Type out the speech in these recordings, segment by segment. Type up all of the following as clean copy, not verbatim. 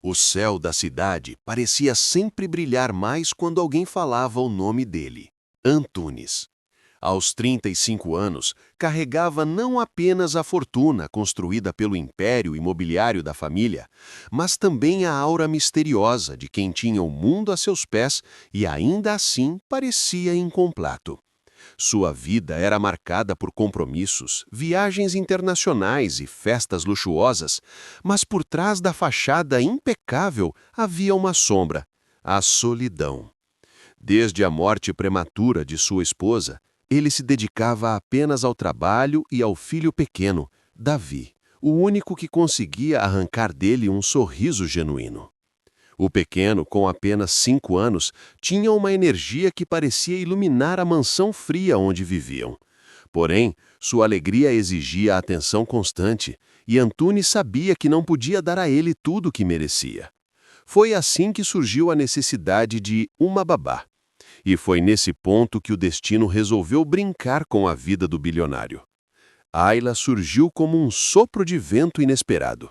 O céu da cidade parecia sempre brilhar mais quando alguém falava o nome dele, Antunes. Aos 35 anos, carregava não apenas a fortuna construída pelo império imobiliário da família, mas também a aura misteriosa de quem tinha o mundo a seus pés e ainda assim parecia incompleto. Sua vida era marcada por compromissos, viagens internacionais e festas luxuosas, mas por trás da fachada impecável havia uma sombra: a solidão. Desde a morte prematura de sua esposa, ele se dedicava apenas ao trabalho e ao filho pequeno, Davi, o único que conseguia arrancar dele um sorriso genuíno. O pequeno, com apenas 5 anos, tinha uma energia que parecia iluminar a mansão fria onde viviam. Porém, sua alegria exigia atenção constante, e Antunes sabia que não podia dar a ele tudo o que merecia. Foi assim que surgiu a necessidade de uma babá. E foi nesse ponto que o destino resolveu brincar com a vida do bilionário. Ayla surgiu como um sopro de vento inesperado.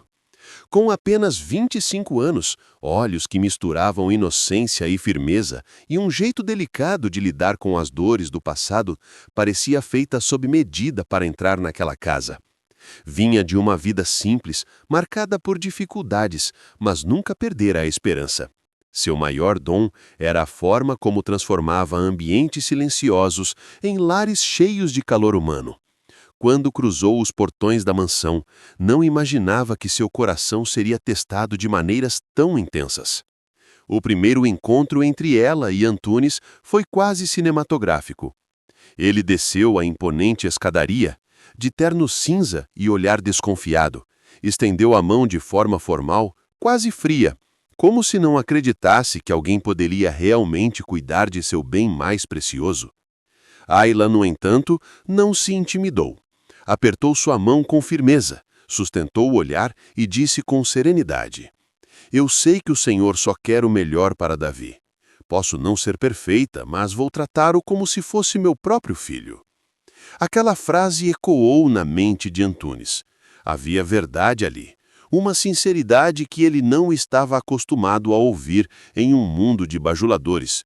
Com apenas 25 anos, olhos que misturavam inocência e firmeza e um jeito delicado de lidar com as dores do passado, parecia feita sob medida para entrar naquela casa. Vinha de uma vida simples, marcada por dificuldades, mas nunca perdera a esperança. Seu maior dom era a forma como transformava ambientes silenciosos em lares cheios de calor humano. Quando cruzou os portões da mansão, não imaginava que seu coração seria testado de maneiras tão intensas. O primeiro encontro entre ela e Antunes foi quase cinematográfico. Ele desceu a imponente escadaria, de terno cinza e olhar desconfiado, estendeu a mão de forma formal, quase fria, como se não acreditasse que alguém poderia realmente cuidar de seu bem mais precioso. Ayla, no entanto, não se intimidou. Apertou sua mão com firmeza, sustentou o olhar e disse com serenidade: "Eu sei que o Senhor só quer o melhor para Davi. Posso não ser perfeita, mas vou tratá-lo como se fosse meu próprio filho." Aquela frase ecoou na mente de Antunes. Havia verdade ali, uma sinceridade que ele não estava acostumado a ouvir em um mundo de bajuladores.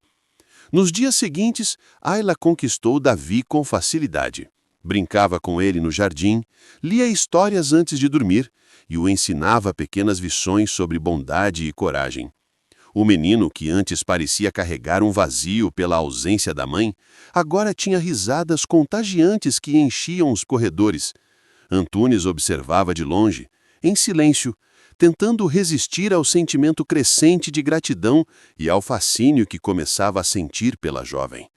Nos dias seguintes, Ayla conquistou Davi com facilidade. Brincava com ele no jardim, lia histórias antes de dormir e o ensinava pequenas lições sobre bondade e coragem. O menino, que antes parecia carregar um vazio pela ausência da mãe, agora tinha risadas contagiantes que enchiam os corredores. Antunes observava de longe, em silêncio, tentando resistir ao sentimento crescente de gratidão e ao fascínio que começava a sentir pela jovem.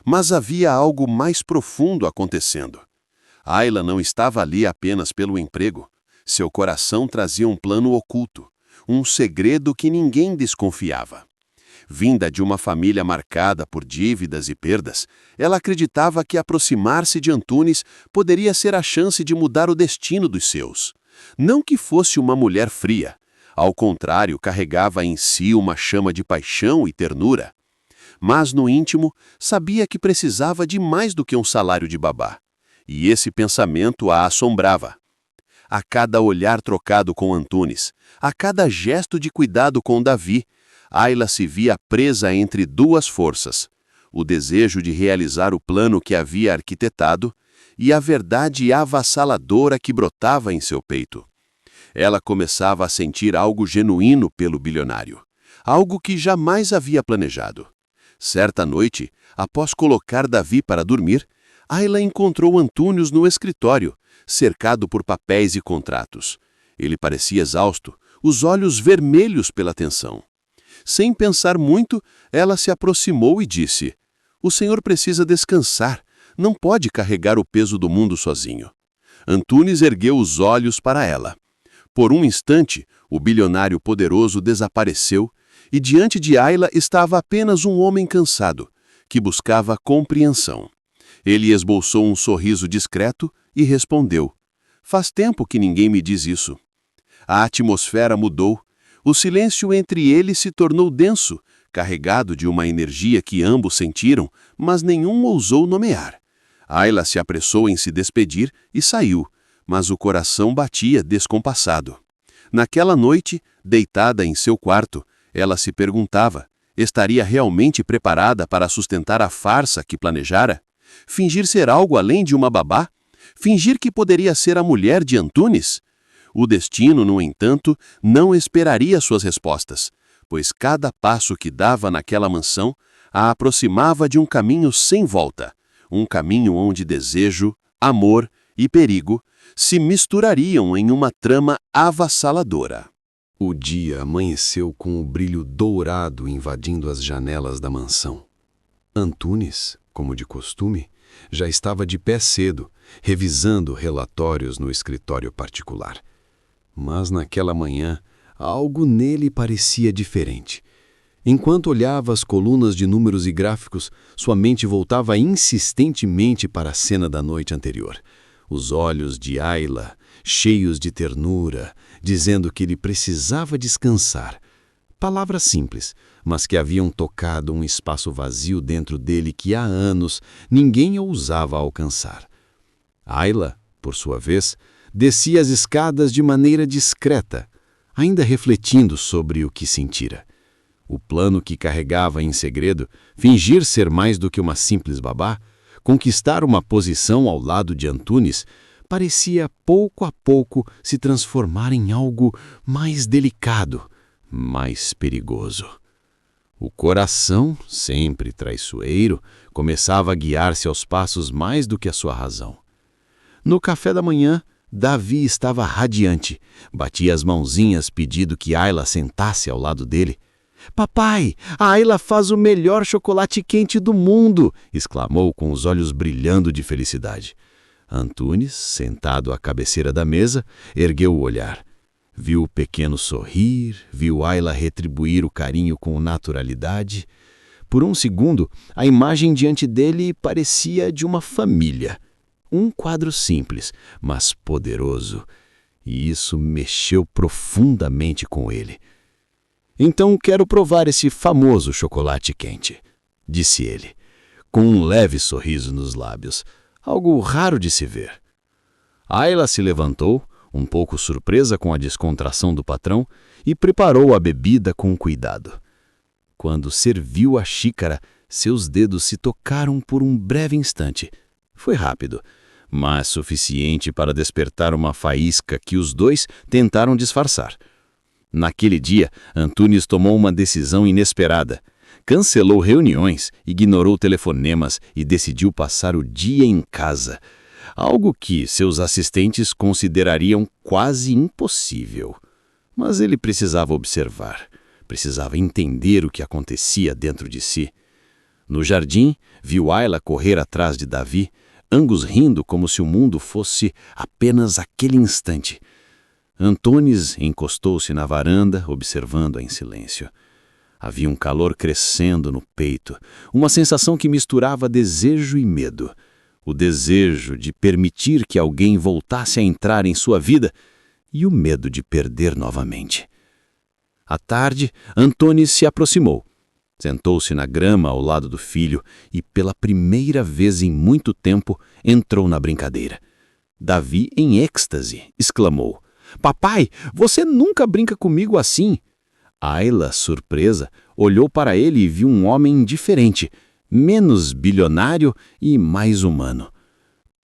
Mas havia algo mais profundo acontecendo. Ayla não estava ali apenas pelo emprego. Seu coração trazia um plano oculto, um segredo que ninguém desconfiava. Vinda de uma família marcada por dívidas e perdas, ela acreditava que aproximar-se de Antunes poderia ser a chance de mudar o destino dos seus. Não que fosse uma mulher fria. Ao contrário, carregava em si uma chama de paixão e ternura. Mas, no íntimo, sabia que precisava de mais do que um salário de babá. E esse pensamento a assombrava. A cada olhar trocado com Antunes, a cada gesto de cuidado com Davi, Ayla se via presa entre duas forças: o desejo de realizar o plano que havia arquitetado e a verdade avassaladora que brotava em seu peito. Ela começava a sentir algo genuíno pelo bilionário, algo que jamais havia planejado. Certa noite, após colocar Davi para dormir, Ayla encontrou Antunes no escritório, cercado por papéis e contratos. Ele parecia exausto, os olhos vermelhos pela tensão. Sem pensar muito, ela se aproximou e disse: "O senhor precisa descansar, não pode carregar o peso do mundo sozinho." Antunes ergueu os olhos para ela. Por um instante, o bilionário poderoso desapareceu e diante de Ayla estava apenas um homem cansado, que buscava compreensão. Ele esboçou um sorriso discreto e respondeu: "Faz tempo que ninguém me diz isso." A atmosfera mudou. O silêncio entre eles se tornou denso, carregado de uma energia que ambos sentiram, mas nenhum ousou nomear. Ayla se apressou em se despedir e saiu, mas o coração batia descompassado. Naquela noite, Deitada em seu quarto, ela se perguntava: estaria realmente preparada para sustentar a farsa que planejara? Fingir ser algo além de uma babá? Fingir que poderia ser a mulher de Antunes? O destino, no entanto, não esperaria suas respostas, pois cada passo que dava naquela mansão a aproximava de um caminho sem volta, um caminho onde desejo, amor e perigo se misturariam em uma trama avassaladora. O dia amanheceu com o brilho dourado invadindo as janelas da mansão. Antunes, como de costume, já estava de pé cedo, revisando relatórios no escritório particular. Mas naquela manhã, algo nele parecia diferente. Enquanto olhava as colunas de números e gráficos, sua mente voltava insistentemente para a cena da noite anterior. Os olhos de Ayla, cheios de ternura, dizendo que ele precisava descansar. Palavras simples, mas que haviam tocado um espaço vazio dentro dele que há anos ninguém ousava alcançar. Ayla, por sua vez, descia as escadas de maneira discreta, ainda refletindo sobre o que sentira. O plano que carregava em segredo, fingir ser mais do que uma simples babá, conquistar uma posição ao lado de Antunes, parecia pouco a pouco se transformar em algo mais delicado, mais perigoso. O coração, sempre traiçoeiro, começava a guiar-se aos passos mais do que a sua razão. No café da manhã, Davi estava radiante, batia as mãozinhas pedindo que Ayla sentasse ao lado dele. "Papai, a Ayla faz o melhor chocolate quente do mundo!" exclamou com os olhos brilhando de felicidade. Antunes, sentado à cabeceira da mesa, ergueu o olhar. Viu o pequeno sorrir, viu Ayla retribuir o carinho com naturalidade. Por um segundo, a imagem diante dele parecia de uma família. Um quadro simples, mas poderoso. E isso mexeu profundamente com ele. "Então quero provar esse famoso chocolate quente", disse ele, com um leve sorriso nos lábios, algo raro de se ver. Ayla se levantou, um pouco surpresa com a descontração do patrão, e preparou a bebida com cuidado. Quando serviu a xícara, seus dedos se tocaram por um breve instante. Foi rápido, mas suficiente para despertar uma faísca que os dois tentaram disfarçar. Naquele dia, Antunes tomou uma decisão inesperada. Cancelou reuniões, ignorou telefonemas e decidiu passar o dia em casa. Algo que seus assistentes considerariam quase impossível. Mas ele precisava observar, precisava entender o que acontecia dentro de si. No jardim, viu Ayla correr atrás de Davi, ambos rindo como se o mundo fosse apenas aquele instante. Antunes encostou-se na varanda, observando-a em silêncio. Havia um calor crescendo no peito, uma sensação que misturava desejo e medo. O desejo de permitir que alguém voltasse a entrar em sua vida e o medo de perder novamente. À tarde, Antunes se aproximou. Sentou-se na grama ao lado do filho e, pela primeira vez em muito tempo, entrou na brincadeira. Davi, em êxtase, exclamou: "Papai, você nunca brinca comigo assim!" Ayla, surpresa, olhou para ele e viu um homem diferente, menos bilionário e mais humano.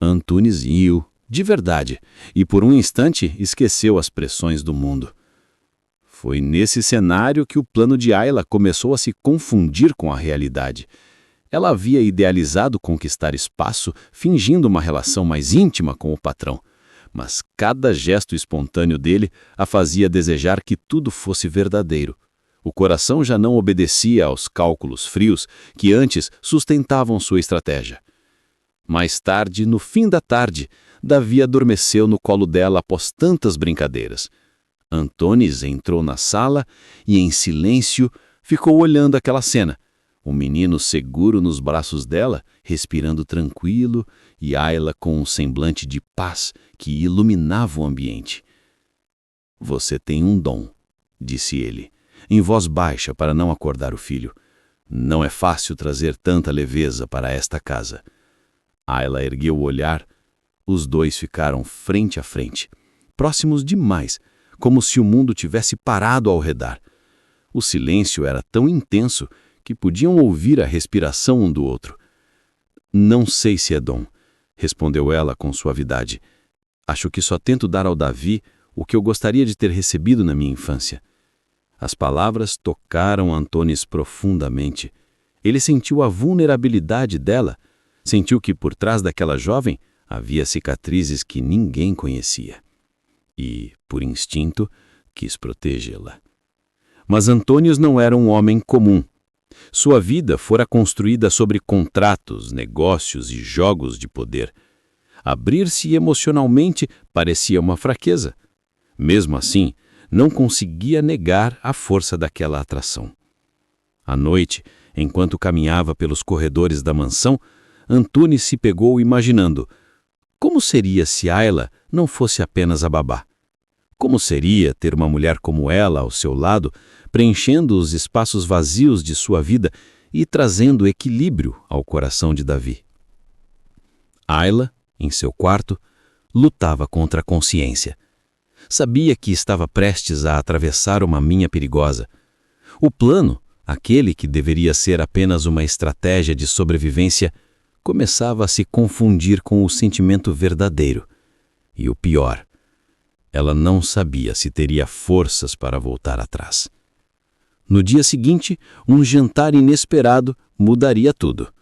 Antunes riu, de verdade, e por um instante esqueceu as pressões do mundo. Foi nesse cenário que o plano de Ayla começou a se confundir com a realidade. Ela havia idealizado conquistar espaço, fingindo uma relação mais íntima com o patrão. Mas cada gesto espontâneo dele a fazia desejar que tudo fosse verdadeiro. O coração já não obedecia aos cálculos frios que antes sustentavam sua estratégia. Mais tarde, no fim da tarde, Davi adormeceu no colo dela após tantas brincadeiras. Antunes entrou na sala e, em silêncio, ficou olhando aquela cena. O menino seguro nos braços dela, respirando tranquilo, e Ayla com um semblante de paz que iluminava o ambiente. "Você tem um dom", disse ele, em voz baixa para não acordar o filho. "Não é fácil trazer tanta leveza para esta casa." Ayla ergueu o olhar. Os dois ficaram frente a frente, próximos demais, como se o mundo tivesse parado ao redor. O silêncio era tão intenso que podiam ouvir a respiração um do outro. Não sei se é dom, respondeu ela com suavidade. Acho que só tento dar ao Davi o que eu gostaria de ter recebido na minha infância. As palavras tocaram Antunes profundamente. Ele sentiu a vulnerabilidade dela, sentiu que por trás daquela jovem havia cicatrizes que ninguém conhecia. E, por instinto, quis protegê-la. Mas Antônios não era um homem comum. Sua vida fora construída sobre contratos, negócios e jogos de poder. Abrir-se emocionalmente parecia uma fraqueza. Mesmo assim, não conseguia negar a força daquela atração. À noite, enquanto caminhava pelos corredores da mansão, Antunes se pegou imaginando: como seria se Ayla não fosse apenas a babá? Como seria ter uma mulher como ela ao seu lado, preenchendo os espaços vazios de sua vida e trazendo equilíbrio ao coração de Davi? Ayla, em seu quarto, lutava contra a consciência. Sabia que estava prestes a atravessar uma minha perigosa. O plano, aquele que deveria ser apenas uma estratégia de sobrevivência, começava a se confundir com o sentimento verdadeiro. E o pior, ela não sabia se teria forças para voltar atrás. No dia seguinte, um jantar inesperado mudaria tudo.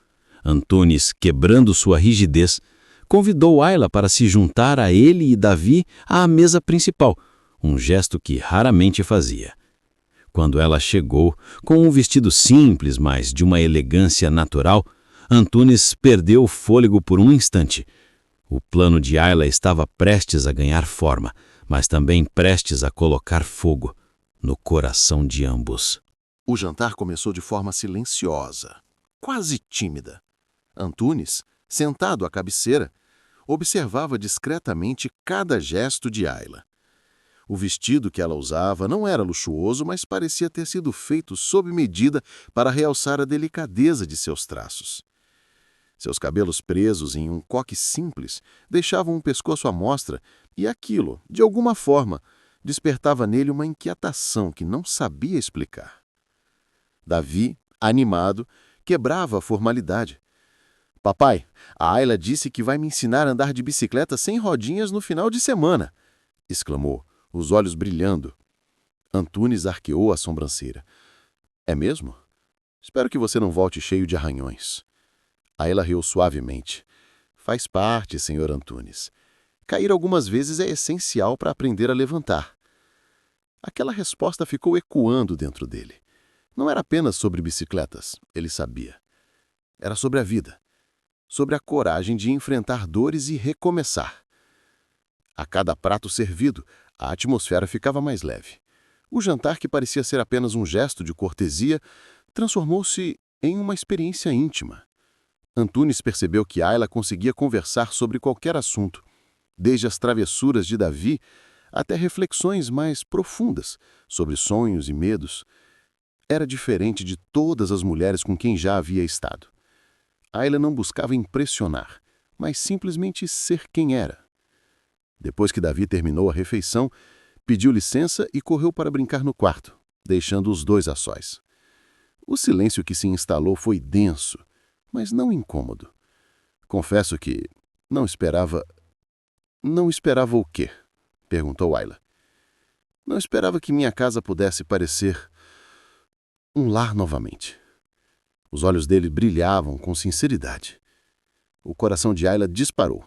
Antunes, quebrando sua rigidez, convidou Ayla para se juntar a ele e Davi à mesa principal, um gesto que raramente fazia. Quando ela chegou, com um vestido simples, mas de uma elegância natural, Antunes perdeu o fôlego por um instante. O plano de Ayla estava prestes a ganhar forma, mas também prestes a colocar fogo no coração de ambos. O jantar começou de forma silenciosa, quase tímida. Antunes, sentado à cabeceira, observava discretamente cada gesto de Ayla. O vestido que ela usava não era luxuoso, mas parecia ter sido feito sob medida para realçar a delicadeza de seus traços. Seus cabelos presos em um coque simples deixavam um pescoço à mostra e aquilo, de alguma forma, despertava nele uma inquietação que não sabia explicar. Davi, animado, quebrava a formalidade. "Papai, a Ayla disse que vai me ensinar a andar de bicicleta sem rodinhas no final de semana", exclamou, os olhos brilhando. Antunes arqueou a sobrancelha. "É mesmo? Espero que você não volte cheio de arranhões." Ayla riu suavemente. "Faz parte, senhor Antunes. Cair algumas vezes é essencial para aprender a levantar." Aquela resposta ficou ecoando dentro dele. Não era apenas sobre bicicletas, ele sabia. Era sobre a vida. Sobre a coragem de enfrentar dores e recomeçar. A cada prato servido, a atmosfera ficava mais leve. O jantar, que parecia ser apenas um gesto de cortesia, transformou-se em uma experiência íntima. Antunes percebeu que Ayla conseguia conversar sobre qualquer assunto, desde as travessuras de Davi até reflexões mais profundas sobre sonhos e medos. Era diferente de todas as mulheres com quem já havia estado. Ayla não buscava impressionar, mas simplesmente ser quem era. Depois que Davi terminou a refeição, pediu licença e correu para brincar no quarto, deixando os dois a sós. O silêncio que se instalou foi denso, mas não incômodo. Confesso que não esperava... "Não esperava o quê?" perguntou Ayla. "Não esperava que minha casa pudesse parecer um lar novamente." Os olhos dele brilhavam com sinceridade. O coração de Ayla disparou.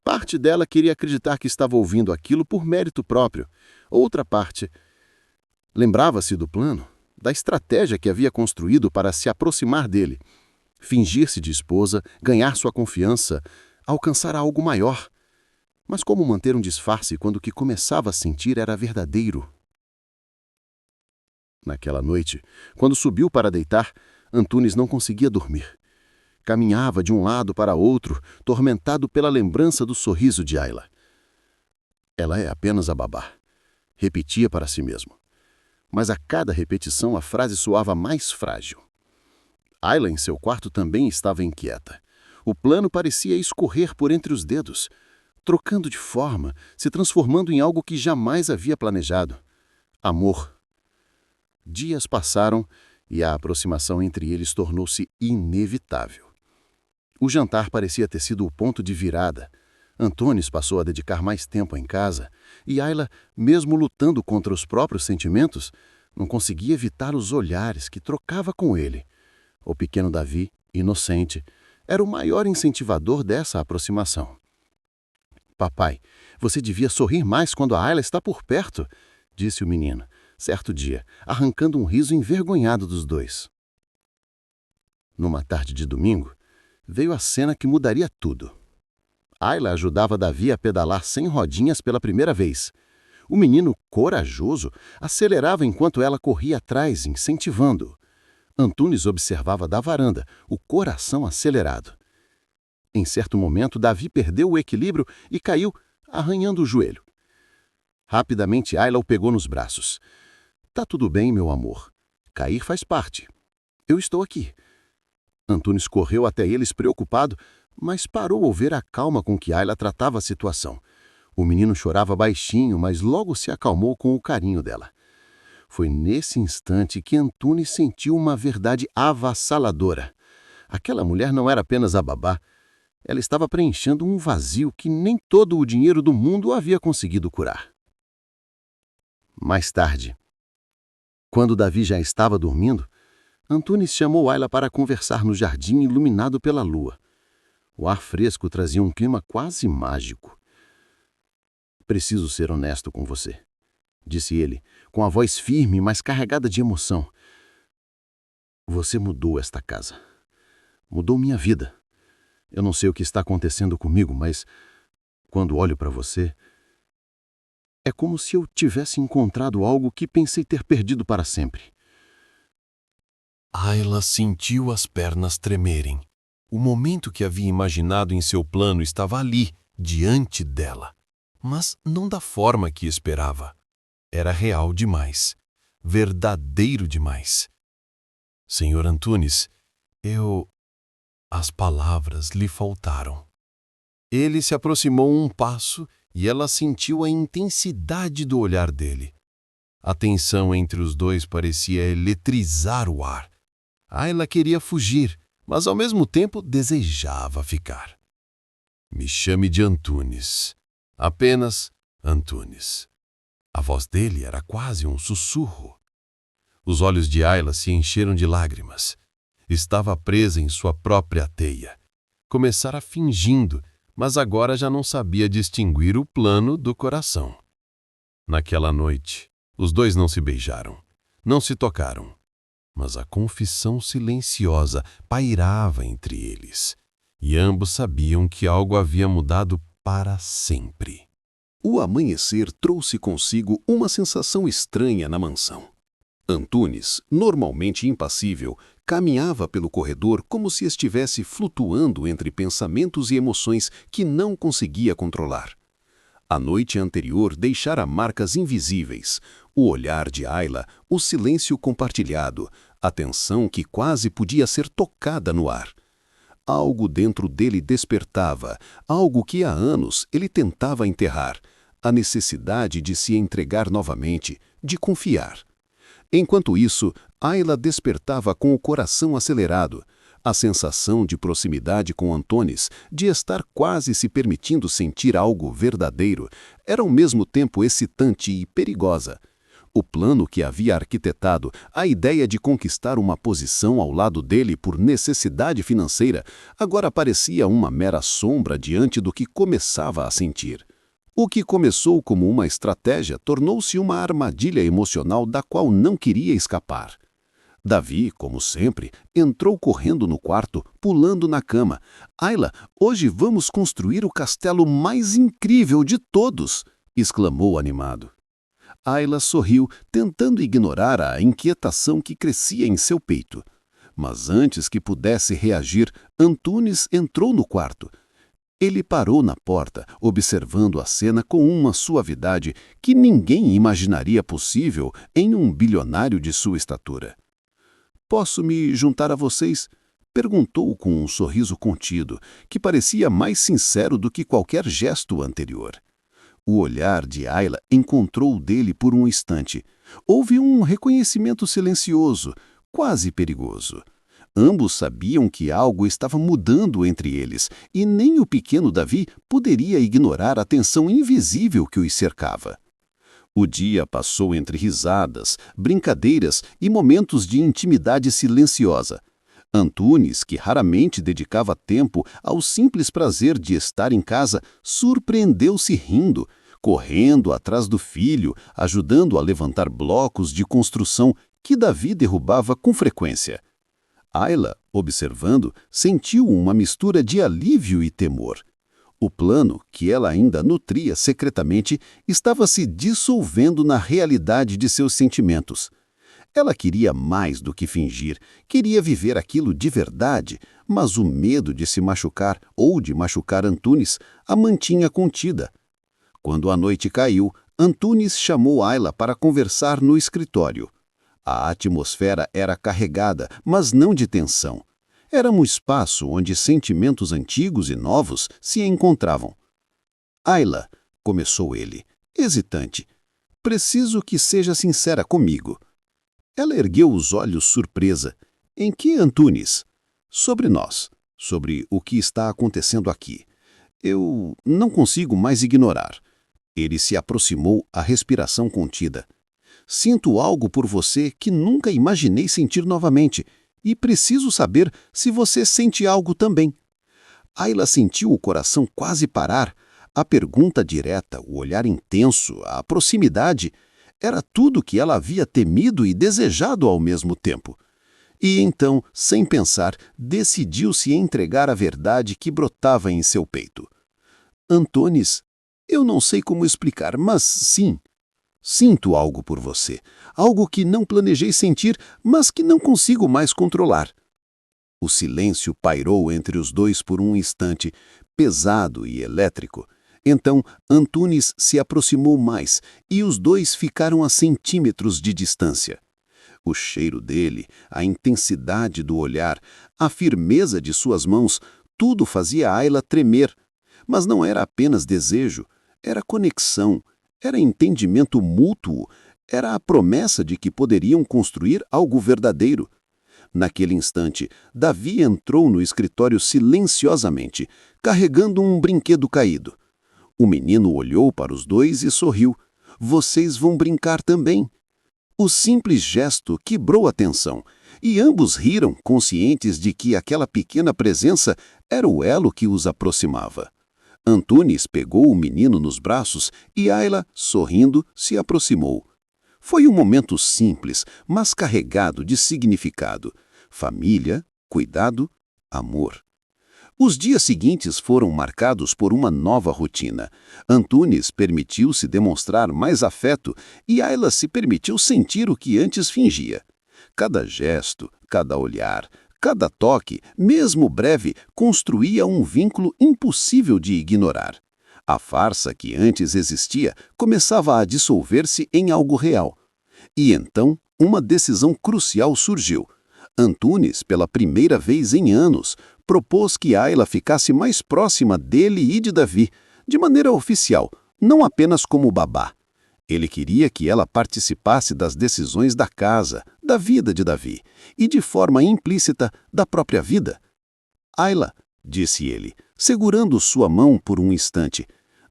Parte dela queria acreditar que estava ouvindo aquilo por mérito próprio. Outra parte lembrava-se do plano, da estratégia que havia construído para se aproximar dele, fingir-se de esposa, ganhar sua confiança, alcançar algo maior. Mas como manter um disfarce quando o que começava a sentir era verdadeiro? Naquela noite, quando subiu para deitar, Antunes não conseguia dormir. Caminhava de um lado para outro, tormentado pela lembrança do sorriso de Ayla. "Ela é apenas a babá", repetia para si mesmo. Mas a cada repetição a frase soava mais frágil. Ayla, em seu quarto, também estava inquieta. O plano parecia escorrer por entre os dedos. trocando de forma, se transformando em algo que jamais havia planejado. Amor. Dias passaram e a aproximação entre eles tornou-se inevitável. O jantar parecia ter sido o ponto de virada. Antônis passou a dedicar mais tempo em casa e Ayla, mesmo lutando contra os próprios sentimentos, não conseguia evitar os olhares que trocava com ele. O pequeno Davi, inocente, era o maior incentivador dessa aproximação. Papai, você devia sorrir mais quando a Ayla está por perto, disse o menino, certo dia, arrancando um riso envergonhado dos dois. Numa tarde de domingo, veio a cena que mudaria tudo. Ayla ajudava Davi a pedalar sem rodinhas pela primeira vez. O menino, corajoso, acelerava enquanto ela corria atrás, incentivando-o. Antunes observava da varanda, o coração acelerado. Em certo momento, Davi perdeu o equilíbrio e caiu, arranhando o joelho. Rapidamente, Ayla o pegou nos braços. Tá tudo bem, meu amor. Cair faz parte. Eu estou aqui. Antunes correu até eles preocupado, mas parou ao ver a calma com que Ayla tratava a situação. O menino chorava baixinho, mas logo se acalmou com o carinho dela. Foi nesse instante que Antunes sentiu uma verdade avassaladora. Aquela mulher não era apenas a babá. Ela estava preenchendo um vazio que nem todo o dinheiro do mundo havia conseguido curar. Mais tarde, quando Davi já estava dormindo, Antunes chamou Ayla para conversar no jardim iluminado pela lua. O ar fresco trazia um clima quase mágico. Preciso ser honesto com você, disse ele, com a voz firme, mas carregada de emoção. Você mudou esta casa. Mudou minha vida. Eu não sei o que está acontecendo comigo, mas quando olho para você, é como se eu tivesse encontrado algo que pensei ter perdido para sempre. Ayla sentiu as pernas tremerem. O momento que havia imaginado em seu plano estava ali, diante dela. Mas não da forma que esperava. Era real demais. Verdadeiro demais. Senhor Antunes, As palavras lhe faltaram. Ele se aproximou um passo e ela sentiu a intensidade do olhar dele. A tensão entre os dois parecia eletrizar o ar. Ayla queria fugir, mas ao mesmo tempo desejava ficar. Me chame de Antunes. Apenas Antunes. A voz dele era quase um sussurro. Os olhos de Ayla se encheram de lágrimas. Estava presa em sua própria teia. Começara fingindo, mas agora já não sabia distinguir o plano do coração. Naquela noite, os dois não se beijaram, não se tocaram, mas a confissão silenciosa pairava entre eles, e ambos sabiam que algo havia mudado para sempre. O amanhecer trouxe consigo uma sensação estranha na mansão. Antunes, normalmente impassível, caminhava pelo corredor como se estivesse flutuando entre pensamentos e emoções que não conseguia controlar. A noite anterior deixara marcas invisíveis, o olhar de Ayla, o silêncio compartilhado, a tensão que quase podia ser tocada no ar. Algo dentro dele despertava, algo que há anos ele tentava enterrar, a necessidade de se entregar novamente, de confiar. Enquanto isso, Ayla despertava com o coração acelerado, a sensação de proximidade com Antunes, de estar quase se permitindo sentir algo verdadeiro, era ao mesmo tempo excitante e perigosa. O plano que havia arquitetado, a ideia de conquistar uma posição ao lado dele por necessidade financeira, agora parecia uma mera sombra diante do que começava a sentir. O que começou como uma estratégia tornou-se uma armadilha emocional da qual não queria escapar. Davi, como sempre, entrou correndo no quarto, pulando na cama. Ayla, hoje vamos construir o castelo mais incrível de todos! Exclamou animado. Ayla sorriu, tentando ignorar a inquietação que crescia em seu peito. Mas antes que pudesse reagir, Antunes entrou no quarto. Ele parou na porta, observando a cena com uma suavidade que ninguém imaginaria possível em um bilionário de sua estatura. Posso me juntar a vocês? perguntou com um sorriso contido, que parecia mais sincero do que qualquer gesto anterior. O olhar de Ayla encontrou o dele por um instante. Houve um reconhecimento silencioso, quase perigoso. Ambos sabiam que algo estava mudando entre eles, e nem o pequeno Davi poderia ignorar a tensão invisível que os cercava. O dia passou entre risadas, brincadeiras e momentos de intimidade silenciosa. Antunes, que raramente dedicava tempo ao simples prazer de estar em casa, surpreendeu-se rindo, correndo atrás do filho, ajudando a levantar blocos de construção que Davi derrubava com frequência. Ayla, observando, sentiu uma mistura de alívio e temor. O plano, que ela ainda nutria secretamente, estava se dissolvendo na realidade de seus sentimentos. Ela queria mais do que fingir, queria viver aquilo de verdade, mas o medo de se machucar ou de machucar Antunes a mantinha contida. Quando a noite caiu, Antunes chamou Ayla para conversar no escritório. A atmosfera era carregada, mas não de tensão. Era um espaço onde sentimentos antigos e novos se encontravam. Ayla, começou ele, hesitante, preciso que seja sincera comigo. Ela ergueu os olhos surpresa. Em que, Antunes? Sobre nós, sobre o que está acontecendo aqui. Eu não consigo mais ignorar. Ele se aproximou, a respiração contida. Sinto algo por você que nunca imaginei sentir novamente, e preciso saber se você sente algo também. Ayla sentiu o coração quase parar. A pergunta direta, o olhar intenso, a proximidade, era tudo que ela havia temido e desejado ao mesmo tempo. E então, sem pensar, decidiu-se entregar a verdade que brotava em seu peito. Antunes, eu não sei como explicar, mas sim, sinto algo por você, algo que não planejei sentir, mas que não consigo mais controlar. O silêncio pairou entre os dois por um instante, pesado e elétrico. Então, Antunes se aproximou mais e os dois ficaram a centímetros de distância. O cheiro dele, a intensidade do olhar, a firmeza de suas mãos, tudo fazia Ayla tremer. Mas não era apenas desejo, era conexão, era entendimento mútuo, era a promessa de que poderiam construir algo verdadeiro. Naquele instante, Davi entrou no escritório silenciosamente, carregando um brinquedo caído. O menino olhou para os dois e sorriu. Vocês vão brincar também. O simples gesto quebrou a tensão, e ambos riram, conscientes de que aquela pequena presença era o elo que os aproximava. Antunes pegou o menino nos braços e Ayla, sorrindo, se aproximou. Foi um momento simples, mas carregado de significado. Família, cuidado, amor. Os dias seguintes foram marcados por uma nova rotina. Antunes permitiu-se demonstrar mais afeto e Ayla se permitiu sentir o que antes fingia. Cada gesto, cada olhar, cada toque, mesmo breve, construía um vínculo impossível de ignorar. A farsa que antes existia começava a dissolver-se em algo real. E então, uma decisão crucial surgiu. Antunes, pela primeira vez em anos, propôs que Ayla ficasse mais próxima dele e de Davi, de maneira oficial, não apenas como babá. Ele queria que ela participasse das decisões da casa, da vida de Davi, e de forma implícita da própria vida. Ayla, disse ele, segurando sua mão por um instante,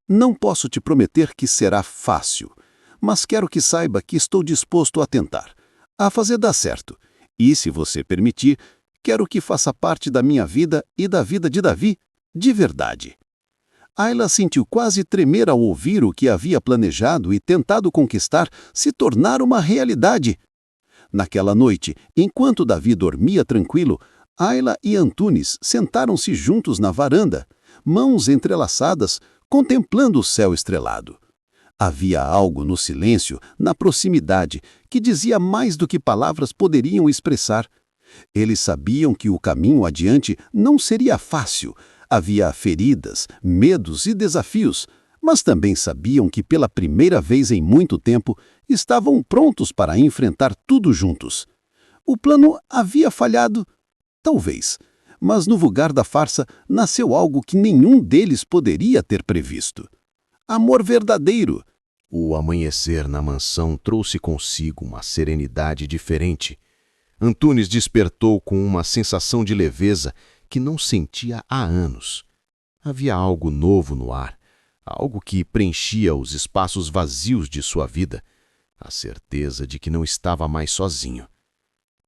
não posso te prometer que será fácil, mas quero que saiba que estou disposto a tentar, a fazer dar certo. E, se você permitir, quero que faça parte da minha vida e da vida de Davi, de verdade. Ayla sentiu quase tremer ao ouvir o que havia planejado e tentado conquistar se tornar uma realidade. Naquela noite, enquanto Davi dormia tranquilo, Ayla e Antunes sentaram-se juntos na varanda, mãos entrelaçadas, contemplando o céu estrelado. Havia algo no silêncio, na proximidade, que dizia mais do que palavras poderiam expressar. Eles sabiam que o caminho adiante não seria fácil. Havia feridas, medos e desafios, mas também sabiam que pela primeira vez em muito tempo estavam prontos para enfrentar tudo juntos. O plano havia falhado? Talvez. Mas no vulgar da farsa nasceu algo que nenhum deles poderia ter previsto. Amor verdadeiro. O amanhecer na mansão trouxe consigo uma serenidade diferente. Antunes despertou com uma sensação de leveza que não sentia há anos. Havia algo novo no ar, algo que preenchia os espaços vazios de sua vida, a certeza de que não estava mais sozinho.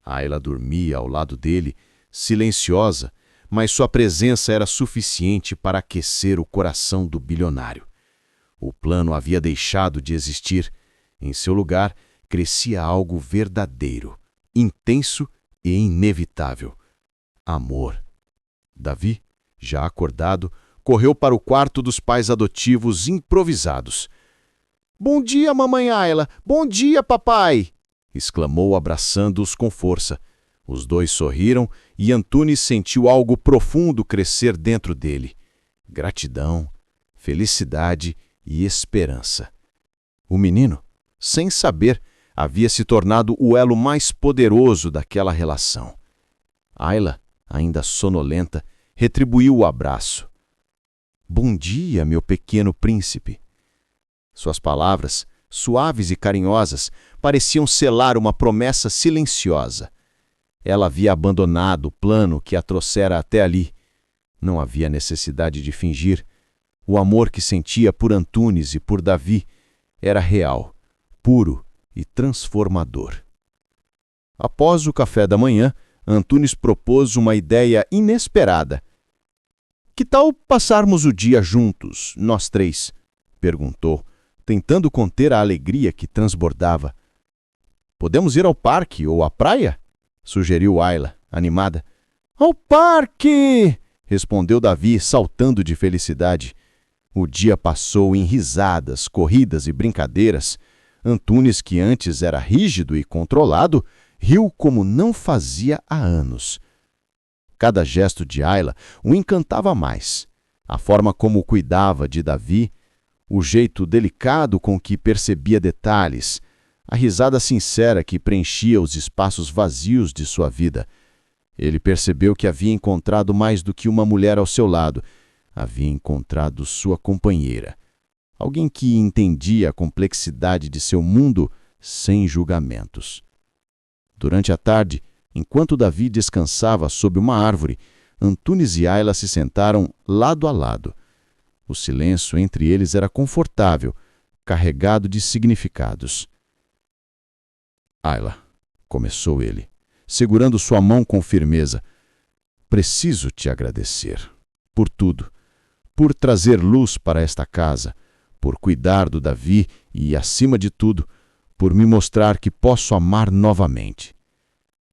Ayla dormia ao lado dele, silenciosa, mas sua presença era suficiente para aquecer o coração do bilionário. O plano havia deixado de existir. Em seu lugar, crescia algo verdadeiro, intenso e inevitável. Amor. Davi, já acordado, correu para o quarto dos pais adotivos improvisados. "Bom dia, mamãe Ayla! Bom dia, papai!" exclamou, abraçando-os com força. Os dois sorriram e Antunes sentiu algo profundo crescer dentro dele. Gratidão, felicidade e esperança. O menino, sem saber, havia se tornado o elo mais poderoso daquela relação. Ayla, ainda sonolenta, retribuiu o abraço. "Bom dia, meu pequeno príncipe." Suas palavras, suaves e carinhosas, pareciam selar uma promessa silenciosa. Ela havia abandonado o plano que a trouxera até ali. Não havia necessidade de fingir. O amor que sentia por Antunes e por Davi era real, puro e transformador. Após o café da manhã, Antunes propôs uma ideia inesperada. "Que tal passarmos o dia juntos, nós três?" perguntou, tentando conter a alegria que transbordava. "Podemos ir ao parque ou à praia?" sugeriu Ayla, animada. "Ao parque!" respondeu Davi, saltando de felicidade. O dia passou em risadas, corridas e brincadeiras. Antunes, que antes era rígido e controlado, riu como não fazia há anos. Cada gesto de Ayla o encantava mais. A forma como cuidava de Davi, o jeito delicado com que percebia detalhes, a risada sincera que preenchia os espaços vazios de sua vida. Ele percebeu que havia encontrado mais do que uma mulher ao seu lado. Havia encontrado sua companheira. Alguém que entendia a complexidade de seu mundo sem julgamentos. Durante a tarde, enquanto Davi descansava sob uma árvore, Antunes e Ayla se sentaram lado a lado. O silêncio entre eles era confortável, carregado de significados. "Ayla", começou ele, segurando sua mão com firmeza, "preciso te agradecer por tudo, por trazer luz para esta casa, por cuidar do Davi e, acima de tudo, por me mostrar que posso amar novamente."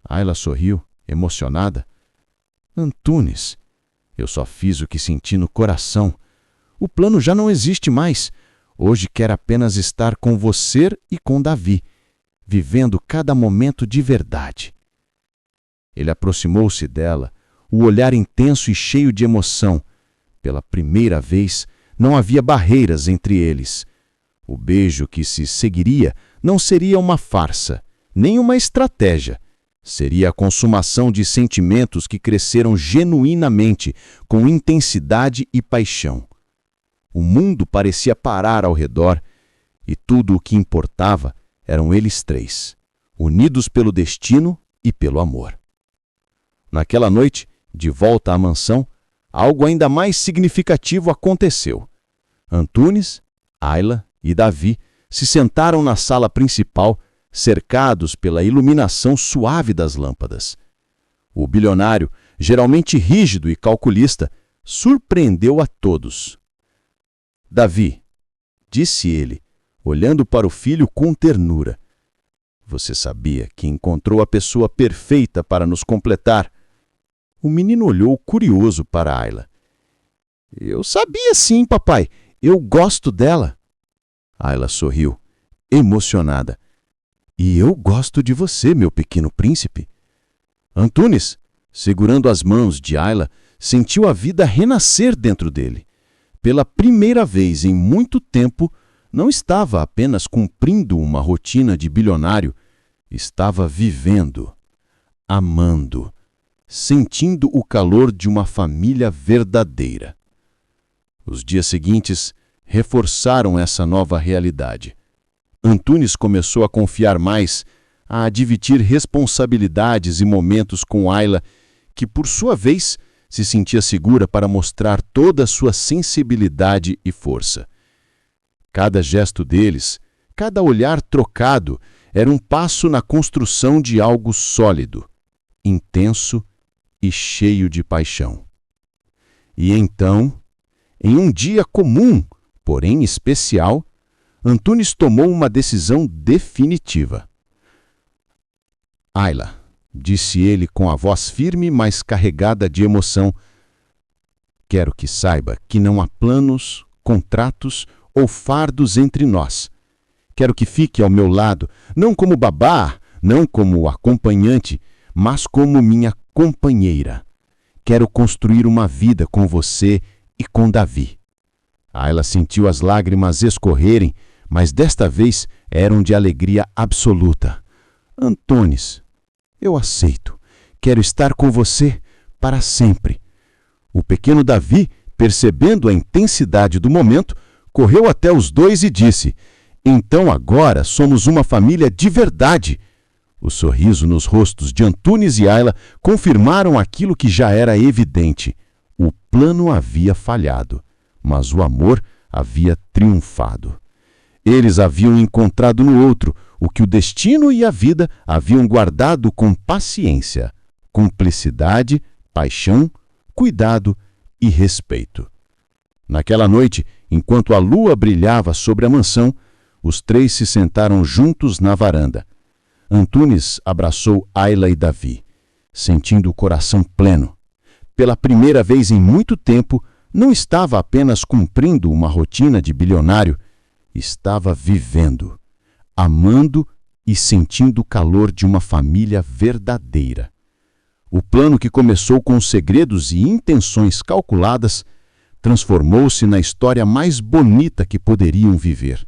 Ayla sorriu, emocionada. "Antunes, eu só fiz o que senti no coração. O plano já não existe mais. Hoje quero apenas estar com você e com Davi, vivendo cada momento de verdade." Ele aproximou-se dela, o olhar intenso e cheio de emoção. Pela primeira vez, não havia barreiras entre eles. O beijo que se seguiria não seria uma farsa, nem uma estratégia. Seria a consumação de sentimentos que cresceram genuinamente, com intensidade e paixão. O mundo parecia parar ao redor, e tudo o que importava eram eles três, unidos pelo destino e pelo amor. Naquela noite, de volta à mansão, algo ainda mais significativo aconteceu. Antunes, Ayla e Davi se sentaram na sala principal, cercados pela iluminação suave das lâmpadas. O bilionário, geralmente rígido e calculista, surpreendeu a todos. "Davi", disse ele, olhando para o filho com ternura, "você sabia que encontrou a pessoa perfeita para nos completar?" O menino olhou curioso para Ayla. "Eu sabia sim, papai. Eu gosto dela." Ayla sorriu, emocionada. "E eu gosto de você, meu pequeno príncipe." Antunes, segurando as mãos de Ayla, sentiu a vida renascer dentro dele. Pela primeira vez em muito tempo, não estava apenas cumprindo uma rotina de bilionário, estava vivendo, amando, sentindo o calor de uma família verdadeira. Os dias seguintes reforçaram essa nova realidade. Antunes começou a confiar mais, a dividir responsabilidades e momentos com Ayla, que, por sua vez, se sentia segura para mostrar toda a sua sensibilidade e força. Cada gesto deles, cada olhar trocado, era um passo na construção de algo sólido, intenso e cheio de paixão. E então, em um dia comum, porém especial, Antunes tomou uma decisão definitiva. Ayla, disse ele com a voz firme, mas carregada de emoção, quero que saiba que não há planos, contratos ou fardos entre nós. Quero que fique ao meu lado, não como babá, não como acompanhante, mas como minha companheira. Quero construir uma vida com você e com Davi. Ayla sentiu as lágrimas escorrerem, mas desta vez eram de alegria absoluta. Antunes, eu aceito. Quero estar com você para sempre. O pequeno Davi, percebendo a intensidade do momento, correu até os dois e disse: então agora somos uma família de verdade. O sorriso nos rostos de Antunes e Ayla confirmaram aquilo que já era evidente. O plano havia falhado, mas o amor havia triunfado. Eles haviam encontrado no outro o que o destino e a vida haviam guardado com paciência, cumplicidade, paixão, cuidado e respeito. Naquela noite, enquanto a lua brilhava sobre a mansão, os três se sentaram juntos na varanda. Antunes abraçou Ayla e Davi, sentindo o coração pleno. Pela primeira vez em muito tempo, não estava apenas cumprindo uma rotina de bilionário, estava vivendo, amando e sentindo o calor de uma família verdadeira. O plano que começou com segredos e intenções calculadas transformou-se na história mais bonita que poderiam viver.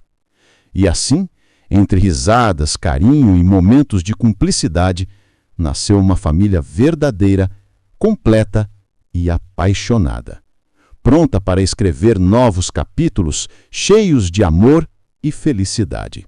E assim, entre risadas, carinho e momentos de cumplicidade, nasceu uma família verdadeira, completa e apaixonada, pronta para escrever novos capítulos cheios de amor e felicidade.